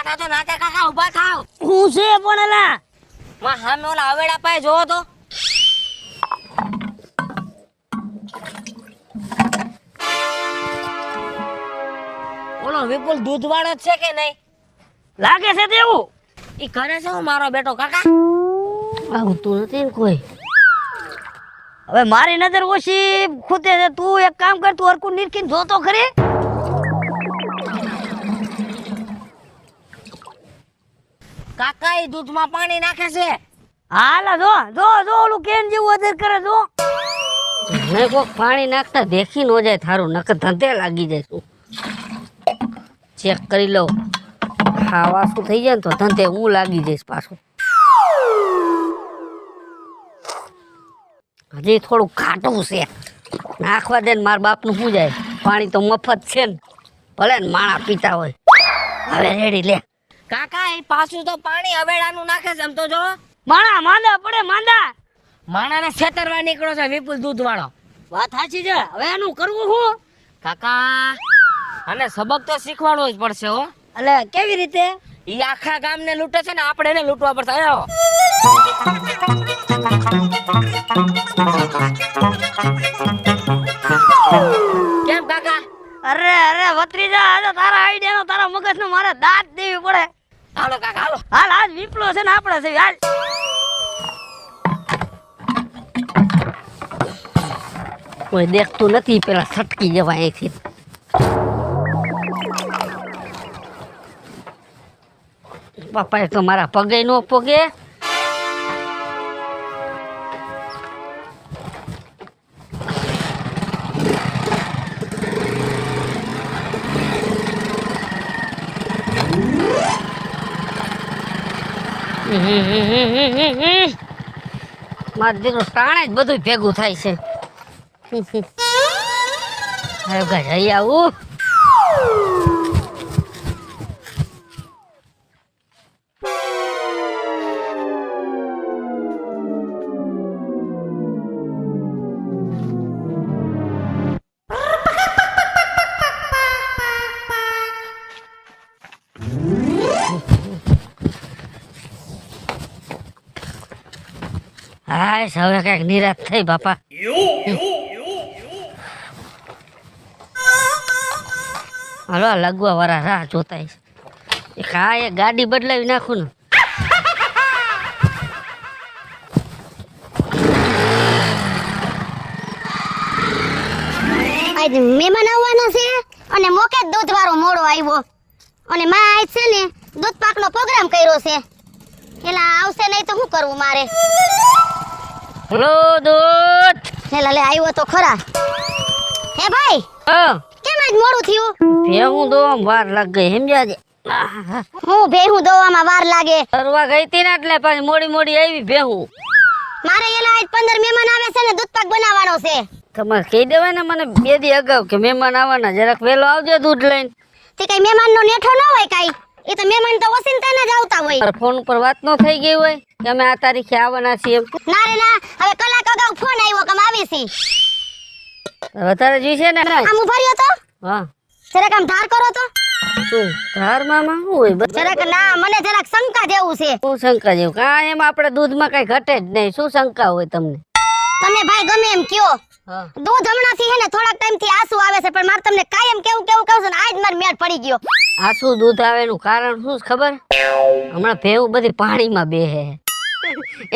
ઉભા થાતો નાતે કાકા ઉભા થાવ. હું છે પણ એલા માં સામે ઓલા હવેડા પાસે જોવો તો. ઓલો વિપુલ દૂધવાળો જ છે કે નહીં? લાગે છે તેવું. ઈ કરે છે હું મારો બેટો કાકા? આવતું નથી ને કોઈ. હવે મારી નજર ઓછી ખૂતે છે. તું એક કામ કર, તું હરકું નીરખીને જોતો ખરી. કાકા ઈ દૂધમાં પાણી નાખે છે. હાલા જો જો જો ઓલું કેન જેવું અદર કરે જો. મેં કોક પાણી નાખતા દેખી ન જાય થારું, નકર ધંધે લાગી જાય. શું ચેક કરી લઉં. હા વાસું થઈ જાય ને તો ધંધે હું લાગી જઈશ પાછું. હજી થોડું ઘાટું છે, નાખવા દે ને મારા બાપનું શું જાય. પાણી તો મફત છે ને, ભલે ને માણા પીતા હોય. હવે રેડી લે કાકા ઈ પાછું તો પાણી હવેડાનું નાખે છે. એમ તો જો માણા માંદા પડે માંદા. માણાને છેતરવા નીકળો છે વિપુલ દૂધવાળો. વાત સાચી છે. હવે એનું કરવું શું? કાકા અને સબક તો શીખવાડવો જ પડશે હો. એટલે કેવી રીતે? ઈ આખા ગામને લૂંટે છે ને આપણે એને લૂંટવા પડશે. આયો કેમ કાકા? અરે અરે વત્રીજા, આજે તારા આઈડિયા નો તારા મગજ નો મારે દાંત દેવી પડે. હાલો કાકા હાલો. હાલ આજ વિપલો છે ને આપણે છે. હાલ કોઈ દેખતું નથી, પેલા છટકી જવા અહીંથી. બાપા તો મારા પગે નો પોગે. મારો દીકરો ટાણે જ બધું ભેગું થાય છે. હવે જઈ આવું. હાય હવે કઈક નિરાશ થઈ બાપા. હાલો લગવા વાળા રાહ જોતા છે. હા એ ગાડી બદલાવી નાખું ને. આજ મહેમાન આવવાના છે અને મોકે જ દૂધ વાળો મોડો આવ્યો અને માં આજ છે ને દૂધ પાકનો પ્રોગ્રામ કર્યો છે. એલા આવશે નહીં તો શું કરવું મારે? હલો દૂધ. એલા લે આવ્યો તો ખરા. હે ભાઈ કેમ આજ મોડું થયું? ભેહું દોવામાં વાર લાગ ગઈ સમજાજે. હું ભેહું દોવામાં વાર લાગે? ફરવા ગઈ હતી ને એટલે પાછી મોડી મોડી આવી ભેહું. મારે એલા આજ 15 મહેમાન આવે છે ને દૂધ પાક બનાવવાનો છે. તમારે કહી દેવાય ને મને 2 દી અગાઉ કે મહેમાન આવવાના, જરાક વહેલો આવજો દૂધ લઈને. તે કઈ મહેમાન નો નેઠો ન હોય કઈ. એ તો મહેમાન તો ઓસિંતાના જ આવતા હોય. ફોન ઉપર વાત ન થઈ ગઈ હોય કે અમે આ તારીખે આવવાના છીએ એમ? ના રે ના, હવે કલાક અગાઉ ફોન આવ્યો કે અમે આવી છી. વધારે જોઈશે ને? આમ ઉભા રહ્યો તો હા જરાક આમ ધાર કરો તો. શું ધાર મામા શું હોય? જરાક ના, મને જરાક શંકા જેવું છે. શું શંકા જેવું? કાંઈ એમ આપણે દૂધમાં કઈ ઘટે જ નહીં. શું શંકા હોય તમને? તમે ભાઈ ગમે એમ કયો. હા દૂધ હમણાંથી હે ને થોડાક ટાઈમ થી આંસુ આવે છે, પણ મારે તમને કાયમ કેવું કેવું કહું છું ને આજ માર મેળ પડી ગયો. આ શું દૂધ આવે એનું કારણ શું છે ખબર? હમણાં ભેવું બધી પાણીમાં બેહે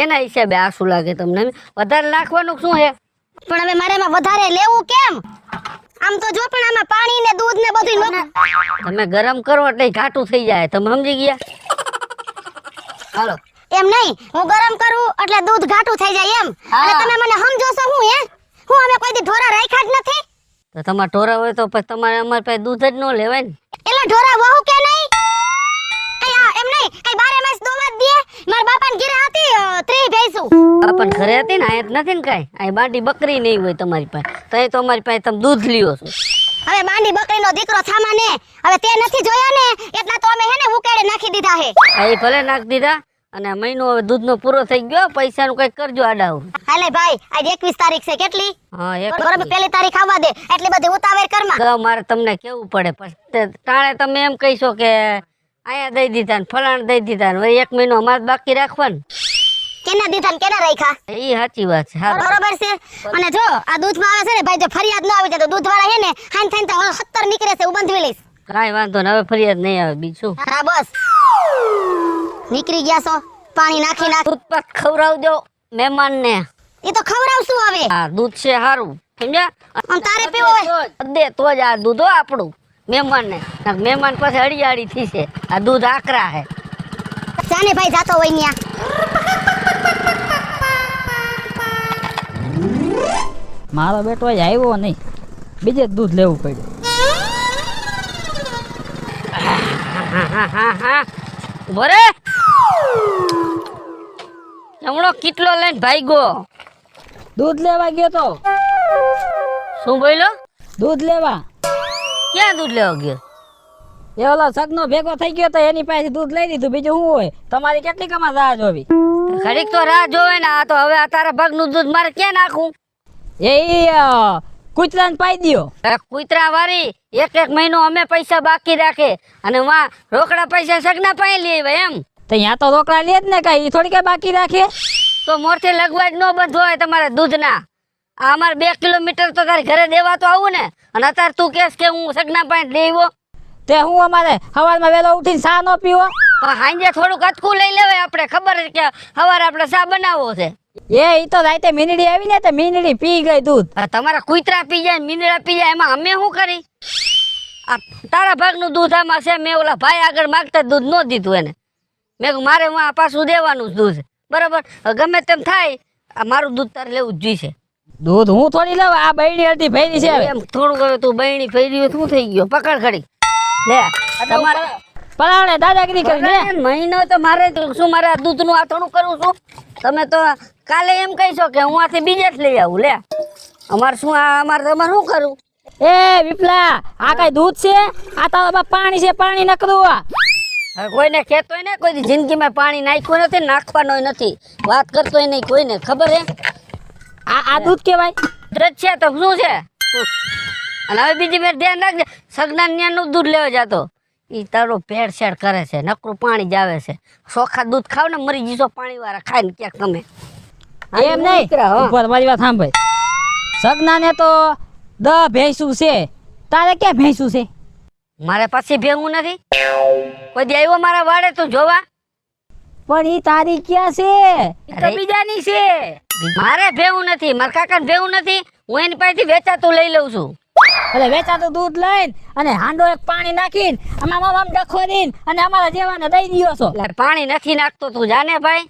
એના હિસાબે આંસુ લાગે તમને. વધારે નાખવાનું શું હે? પણ હવે મારે એમાં વધારે લેવું કેમ? આમ તો જો પણ આમાં પાણી ને દૂધ ને બધું તમે ગરમ કરો એટલે ઘાટું થઈ જાય. તમે સમજી ગયા? હાલો એમ નહીં, હું ગરમ કરું એટલે દૂધ ઘાટું થઈ જાય એમ. અને તમે મને સમજો છો હું હે? હું અમે કોઈ દી ઢોરા રાખ્યા જ નથી. તો તમારા ઢોરા હોય તો પછી તમારે અમારી પાસે દૂધ જ ન લેવાય ને. એલા ઢોરા વહુ કે નહીં? કઈ એમ નહીં, કઈ બારે માસ દોવા જ દે. મારા બાપાને ઘરે હતી 30 ભેંસું. પણ ઘરે હતી ને આયા જ નથી ને કાંઈ. અહીં બાંડી બકરી નહીં હોય તમારી પાસે, તો અહીં તો અમારી પાસે તમે દૂધ લ્યો છો. હવે બાંડી બકરીનો દીકરો થામા ને હવે તે નથી જોયા ને એટલા તો અમે હે ને ઉકેડે નાખી દીધા હે. એ ભલે નાખી દીધા અને મહિનો હવે દૂધનો પૂરો થઈ ગયો. પૈસાનું કંઈક કરજો આડાવું. હાલે ભાઈ આજ 21 તારીખ છે. કેટલી? હા બરોબર, પહેલી તારીખ આવવા દે. એટલી બધી ઉતાવળ કરમાં. મારે તમને કેવું પડે પછી ટાણે તમે એમ કહીશો કે અહીંયા દઈ દીધા ને ફલાણ દઈ દીધા ને વળી 1 મહિનો અમારે બાકી રાખવાનું. કેના દીધા ને કેના રાખ્યા એ સાચી વાત છે. હા બરોબર છે. અને જો આ દૂધમાં આવે છે ને ભાઈ, જો ફરિયાદ ન આવી જાય તો દૂધવાળા હે ને હાઈન થાઈન તો 70 નીકળે છે, હું બંધવી લઈશ. કાંઈ વાંધો ને, હવે ફરિયાદ નહીં આવે બીજું. હા બસ નીકળી ગયા છો. પાણી નાખી નાખ. દૂધ પાક ખવડાવજો મહેમાનને. એ તો ખવડાવશું હવે. હા દૂધ છે સારું સમજ્યા. અને તારે પીવો હોય દે તો જ આ દૂધ હો આપણું મહેમાનને. મહેમાન પાસે હળિયાળી થી છે, આ દૂધ આકરા હે. જાને ભાઈ જાતો હોય ન્યા. મારો બેટો જ આવ્યો નહીં, બીજે જ દૂધ લેવું પડ્યું. બોરે હમણો કેટલો લઈને ભાગ્યો. દૂધ લેવા ગયો તો. શું બોલ્યો? દૂધ લેવા. ક્યાં દૂધ લેવા ગયો? એ ઓલો સગનો ભેગો થઈ ગયો તો એની પાસે દૂધ લઈ લીધું. બીજું શું હોય? તમારી કેટલી કમા રાહ જોવી? ઘડીક તો રાહ જોવે ને. આ તો હવે આ તારા ભાગનું દૂધ મારે ક્યાં નાખું? એ કૂતરાને પાઈ દ્યો. કુતરા વાળી 1 મહિનો અમે પૈસા બાકી રાખે અને માં રોકડા પૈસા સગના પાઈ લે એમ. તો અહીંયા તો રોકડા લે જ ને, કઈ થોડી કઈ બાકી રાખે. તો મોરથી લગવા જ ન બંધ હોય તમારે દૂધના. આ અમારે 2 કિલોમીટર તો તારે ઘરે દેવા તો આવું ને. અને અત્યારે તું કહેશ કે હું સગના પાણી લેવો. તે હું અમારે સવારમાં વહેલો ઉઠીને ચા ન પીવો? પણ સાંજે થોડુંક અચકું લઈ લેવાય. આપણે ખબર છે કે સવારે આપણે ચા બનાવવો છે. એ તો રાતે મીંડળી આવી ને તો મીંડળી પી ગઈ દૂધ. તમારા કુતરા પી જાય મીંદડા પી જાય, એમાં અમે શું કરી? આ તારા ભાગનું દૂધ આમાં છે. મેં ઓલા ભાઈ આગળ માગતા દૂધ ન દીધું એને. મેં કીધું મારે હું આ પાછું દેવાનું જ દૂધ. બરાબર, ગમે તેમ થાય આ મારું દૂધ તારે લેવું જ જોઈશે. દૂધ હું થોડી લઉં, આ બૈણી અડધી ભરી છે. હવે એમ થોડુંક હવે તું બહેણી ફેરી શું થઈ ગયો? પકડ ખડી લે તમારે પરાણે દાદાગીરી કરી ને. મહિનો તો મારે શું મારે આ દૂધનું આથોણું કરું છું? તમે તો કાલે એમ કહીશો કે હું આથી બીજે જ લઈ આવું. લે અમારે શું અમારે તમારે શું કરું? એ વિપલા, આ કઈ દૂધ છે? આ તારા બાપ પાણી છે, પાણી નકરું. હવે કોઈને કહેતોય ને, કોઈ જિંદગીમાં પાણી નાખ્યું નથી, નાખવાનો નથી, વાત કરતોય નહીં કોઈને. ખબર હે આ દૂધ કેવાય? દ્રજ છે તો શું છે? અને હવે બીજી મેં ધ્યાન રાખજે, સગનાનું દૂધ લેવા જતો ઈ તારો ભેળસેળ કરે છે, નકરું પાણી જ આવે છે. ચોખા દૂધ ખાવ ને મરી જઈશો પાણી વાળા ખાઈને ક્યાંક તમે. એમ નહીં, ઉપર મારી વાત સાંભળ. સગનાને તો 10 ભેંસું છે, તારે ક્યાં ભેંસું છે? મારે પાછી ભેગું નથી. કોઈ દી આવ્યો મારા વાડે તું જોવા? પણ ઈ તારી ક્યાં છે? ઈ તો બીજાની છે. મારે ભેગું નથી, મારા કાકાને ભેગું નથી. હું એની પાસેથી વેચાતું લઈ લઉં છું. એટલે વેચાતું દૂધ લઈને અને હાંડો એક પાણી નાખીને આમાં આમ ડખો દઈને અને અમારા જેવાને દઈ દ્યો છો. એટલે પાણી નથી નાખતો તું જાને ભાઈ.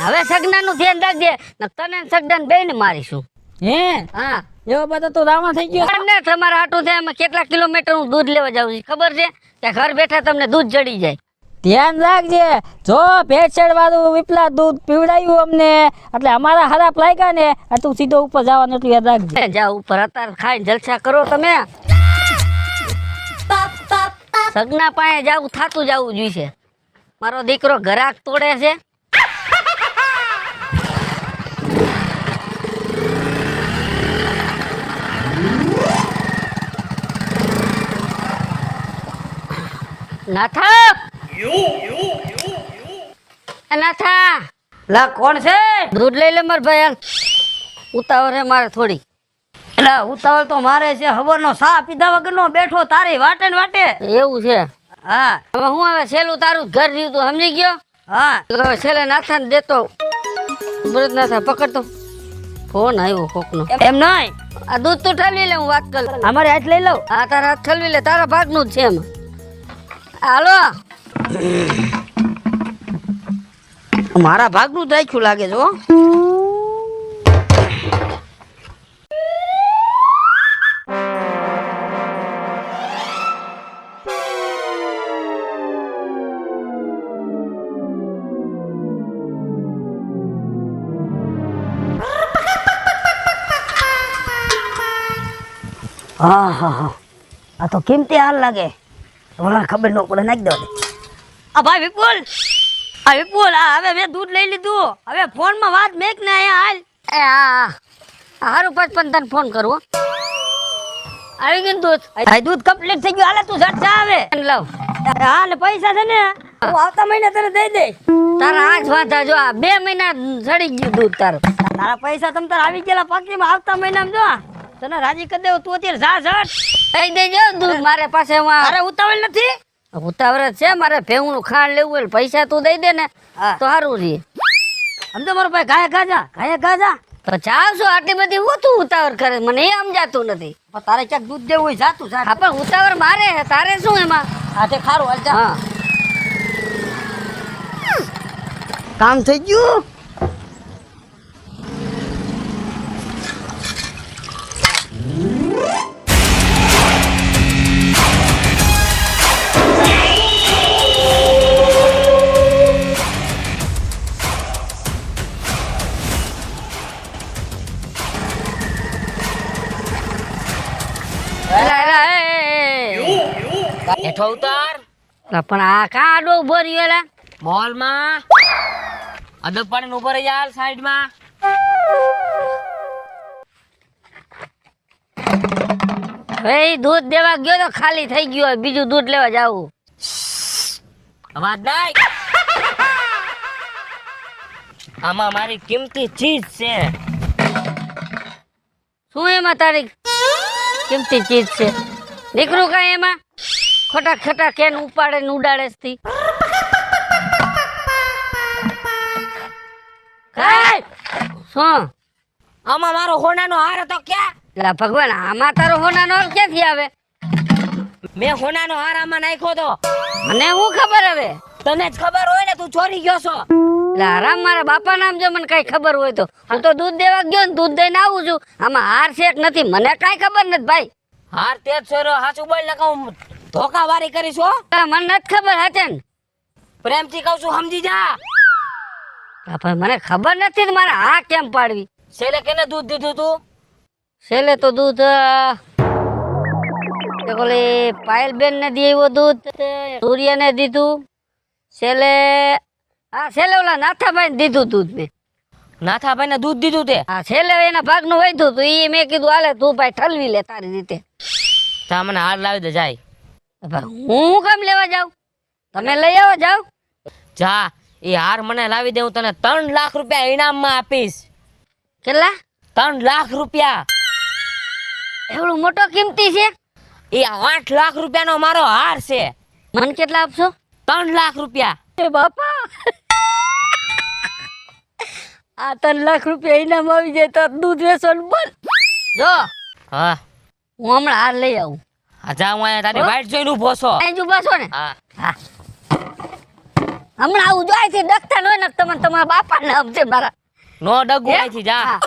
હવે સગનાનું ધ્યાન રાખજે, ને તને સગનાને બેયને મારીશું. હે હા એવો બધો તું રાવણ થઈ ગયો. ને તમારા હાટું થાય અમે કેટલા કિલોમીટર હું દૂધ લેવા જાઉં છું ખબર છે? કે ઘર બેઠા તમને દૂધ જડી જાય. ધ્યાન રાખજે. જો ભેળસેળ વાળું વિપલા દૂધ પીવડાવ્યું અમને એટલે અમારા ખરાબ લાગ્યા ને, તું સીધો ઉપર જવાનું એટલું યાદ રાખજે. જા ઉપર અત્યારે ખાઈને જલસા કરો તમે. સગના પાસે જાવું થાતું જવું જોઈશે. મારો દીકરો ઘરાક તોડે છે. નાથા નાથા લા કોણ છે? દૂધ લઈ લે માર ભાઈ હાલ. ઉતાવળ છે મારે થોડી. એટલે ઉતાવળ તો મારે છે, હવરનો સા પીધા વગરનો બેઠો તારી વાટે ને વાટે. એવું છે? હા હવે હું હવે છેલ્લું તારું ઘર રહ્યું તું સમજી ગયો? હા હવે છેલ્લે નાથાને દેતો. વ્રત નાથા પકડતો. ફોન આવ્યો કોકનો. એમ નહીં, આ દૂધ તું ઠલવી લે, હું વાત કર. અમારે હાથ લઈ લઉં. આ તારા હાથ ઠલવી લે, તારા ભાગનું જ છે એમાં. હાલો મારા ભાગનું જ રાખ્યું લાગે છે હો. હા હા હા, આ તો કિંમતી હાલ લાગે. ઓલા ખબર ન પડે, નાખી દો. આ ભાઈ વિપુલ, આ વિપુલ, આ હવે મેં દૂધ લઈ લીધું. હવે ફોનમાં વાત મેક ને અહીંયા હાલ. એ હા હારું 55 તને ફોન કરું. આવી ગયું દૂધ આ દૂધ કમ્પ્લીટ થઈ ગયું. હાલે તું ઝટ જા આવે. લાવ હા ને પૈસા છે ને હું આવતા મહિને તને દઈ દઈશ. તારા આંખ વાંધા જો આ 2 મહિના સડી ગયું દૂધ તારું. તારા પૈસા તમ તાર આવી ગયેલા પાકીમાં આવતા મહિનામાં જો તને રાજી કરી દેવું. તું અત્યારે જા ઝટ. દઈ દેજો દૂધ મારે પાસે અરે ઉતાવળ નથી. ઉતાવળ છે મારે ભેહુંનું ખાંડ લેવું હોય પૈસા તું દઈ દે ને હા. તો સારું રે. સમજો મારો ભાઈ ગાય ગાજા. તો જાવ છું આટલી બધી હું તું ઉતાવળ કરે મને એ સમજાતું નથી. પણ તારે ક્યાંક દૂધ દેવું હોય જાતું જા. હા પણ ઉતાવળ મારે છે, તારે શું એમાં? હા તે ખારું હાલ જા. હા કામ થઈ ગયું. એલા, એલા, એ. હેઠો ઉતાર લા, પણ આ કાં આડો ઉભો રહ્યો એલા? મોલ માં અદબ પાણી ઉભો રહી યાર સાઈડ માં. હવે ઈ દૂધ દેવા ગયો તો ખાલી થઈ ગયો હોય, બીજું દૂધ લેવા જાવું. અવાજ નાય. આમાં મારી કિંમતી ચીજ છે. શું એમાં તારી કિંમતી ચીજ છે? દીકરું કાંઈ એમાં ખોટા ખોટા કેન ઉપાડે ને ઉડાડે છે તી. કાંઈ? શું આમાં મારો હોનાનો હાર હતો ક્યાં? લા ભગવાન, આમાં તારો હોનાનો હાર ક્યાંથી આવે? મેં હોનાનો હાર આમાં નાખ્યો તો. મને શું ખબર હવે? તને જ ખબર હોય ને, તું ચોરી ગયો છો. લા રામ, મારા બાપા નામ જો મને કઈ ખબર હોય તો. હું તો દૂધ દેવા ગયો ને દૂધ દઈને આવું છું. આમાં હાર છે કે નથી મને કઈ ખબર નથી ભાઈ. હાર તે જ છોરો હાચું બોલ ને કહું ધોકા વારી કરીશ હો. લા, મને નથી ખબર હાચન. પ્રેમથી કહું છું સમજી જા. લા ભાઈ મને ખબર નથી તો મારે હા કેમ પાડવી? છેલ્લે કેને દૂધ દીધું તું? છેલ્લે તો દૂધ ઓલી પાયલબેન ને દીધું દૂધ, સૂર્ય ને દીધું, છેલ્લે હા છેલ્લે ઓલા નાથાભાઈ ને દીધું દૂધ મેં. નાથાભાઈ ને દૂધ દીધું તે? હા છેલ્લે એના ભાગનું વધ્યું હતું એ મેં કીધું હાલે તું ભાઈ ઠલવી લે તારી રીતે. તા મને હાર લાવી દે જાય. ભાઈ હું કામ લેવા જાઉં? તમે લઈ આવો જાવ. જા એ હાર મને લાવી દે, હું તને 3 લાખ રૂપિયા ઇનામમાં આપીશ. કેટલા? 3 લાખ રૂપિયા. એવડું મોટો કિંમતી છે? એ 8 લાખ રૂપિયાનો મારો હાર છે. મને કેટલા આપશો? 3 લાખ રૂપિયા. એ બાપા, આ 3 લાખ રૂપિયા ઇનામ આવી જાય તો દૂધ વેચવાનું બંધ. જો હા હું હમણાં હાર લઈ આવું. હા જા, હું અહીંયા તારી વાઈટ જોઈને ઊભો છો. અહીં જ ઊભા છો ને? હા હા હમણાં આવું જો અહીંથી ડખતા ન હોય ને તમે તમારા બાપાને સમજે મારા. નો ડગું અહીંથી જા. હા.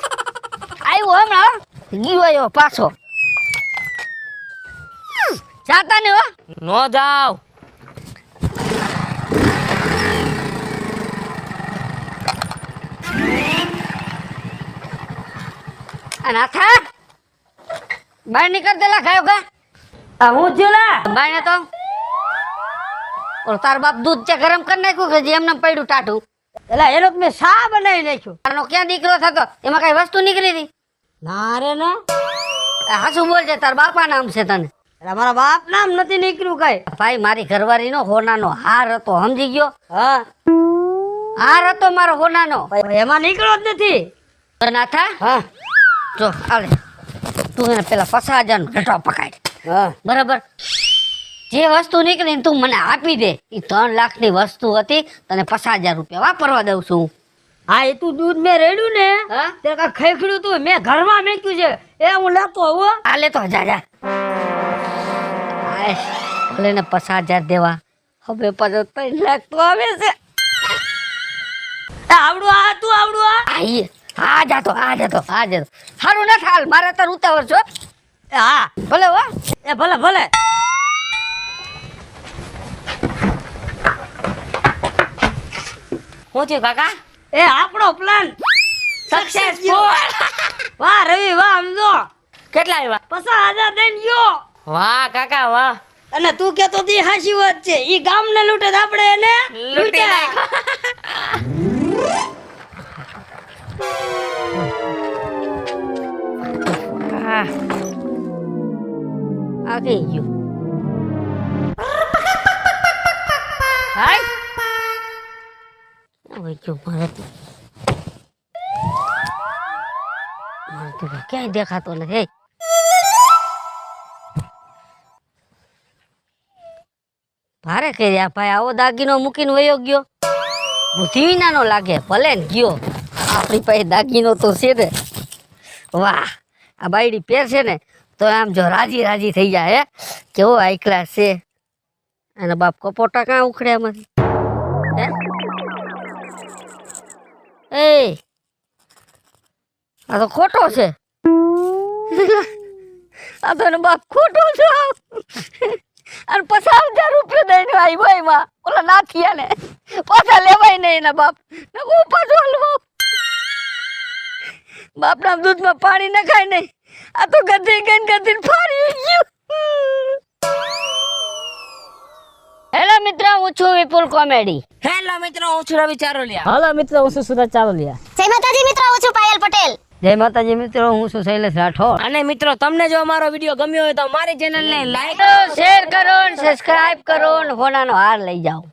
આવ્યો હમણાં ગયો આવ્યો પાછો. જાતા ને હો. નો જાવ. નાથા બહાર નીકળ દેલા ખાયો કા. આ હું થયું લા? બહાર ને તો ઓલો તાર બાપ દૂધ ચા ગરમ કરી નાખ્યું કે જે એમને પડ્યું ટાઢું? એલા એનો તો મેં શા બનાવી નાખ્યો. તારનો ક્યાં દીકરો થતો? એમાં કઈ વસ્તુ નીકળી હતી? ના રે ના. હાસુ બોલજે, તાર બાપા નામ છે તને. એલા મારા બાપ નામ નથી નીકળ્યું કઈ. ભાઈ મારી ઘરવાળીનો હોનાનો હાર હતો, સમજી ગયો? હા હાર હતો મારો હોનાનો. એમાં નીકળ્યો જ નથી. નાથા હા જો હાલે તું એને પેલા 50,000 નો ઘટો પકાય. હા બરાબર? જે વસ્તુ નીકળી ને તું મને આપી દે. એ 3 લાખની વસ્તુ હતી, તને 50,000 રૂપિયા વાપરવા દઉં છું. હા એ તું દૂધ મેં રેડ્યું ને હા તે કાંઈ ખઈખડ્યું તું મેં ઘરમાં મેક્યું છે એ હું લેતો આવું. હાલે તો જા જા. ભલે ને 50,000 દેવા, હવે પાછો 3 લાખ તો આવે છે. આવડું આ તું આવડું આ. આ જાતો સારું ના હાલ, મારે તાર ઉતાવળ છો. હા ભલે હો. એ ભલે ભલે. શું થયું કાકા? એ આપણો પ્લાન સક્સેસફુલ. વાહ રવિ વાહ. સમજો કેટલા આવ્યા? 50,000 દઈને ગયો. વાહ કાકા વાહ. અને તું કેતો તી હાચી વાત છે. ઈ ગામને લૂંટે તો આપણે એને લૂંટી લૂંટ્યા. કઈ ગયો હાય હવે ગયો મારે તો ક્યાંય દેખાતો નથી ભારે કર્યા ભાઈ આવો દાગીનો મૂકીને વયો ગયો બુદ્ધિ વિનાનો લાગે ભલે ને ગયો આપણી પાસે દાગીનો તો છે ને વાહ આ બાયડી પહેરશે ને તો આમ જો રાજી રાજી થઈ જાય હે કેવો હાઈ ક્લાસ છે અને બાપ કપોટા કાં ઉખડે એમાંથી હે એ આ તો ખોટો છે આ તો એનો બાપ ખોટો છે અને 50,000 રૂપિયા દઈને આવ્યો એમાં ઓલા નાથિયા ને પાછા લેવાય નહીં એના બાપ ને હું પાછો લઉં બાપના દૂધમાં પાણી નખાય નહીં આ તો ગધી ગઈને ફાડી ગયું હેલો મિત્રો હું છું વિપુલ કોમેડી હેલો મિત્રો હું છું રવિ ચારોલિયા હાલો મિત્રો હું છું સુરત ચારોલિયા જય માતાજી મિત્રો હું છું પાયલ પટેલ જય માતાજી મિત્રો હું છું શૈલેષ રાઠોડ અને મિત્રો તમને જો અમારો વિડીયો ગમ્યો હોય તો અમારી ચેનલને લાઈક શેર કરો સબસ્ક્રાઇબ કરો ને હોનાનો હાર લઈ જાઓ